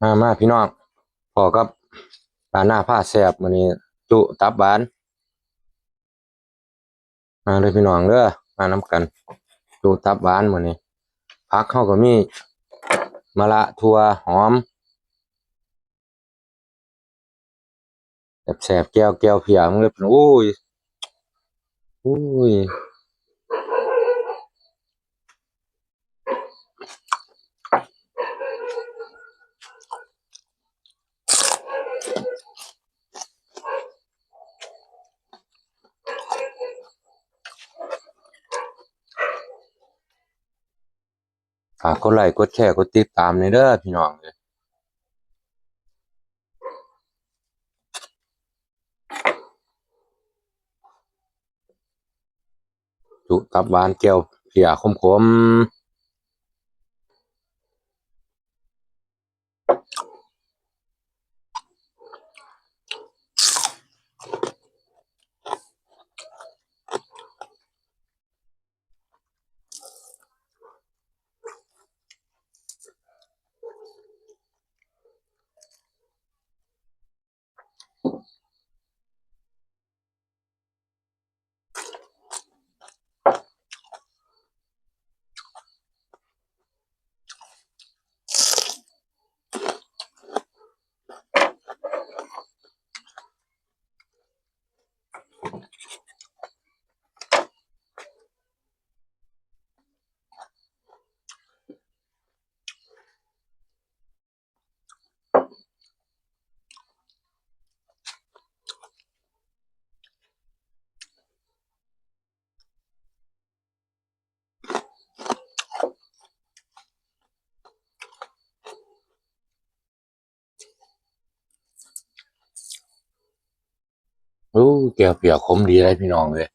มาพี่น้องพอกับร้านหน้าผ้าแซ่บมื้อนี้จุตับหวานมาเลยพี่น้องเด้อมานํกันจุตับหวานมื้อนี้ผักเฮาก็มีมะระถั่วหอมแซ่บๆแก้วเพียมึงเด้อโอ้ยฝากกดไลค์กดแชร์กดติดตามหน่อยเด้อพี่น้องจุตับหวานแก้วเพียขมๆแก้วเพียขมดีเลยพี่น้องเอ้ย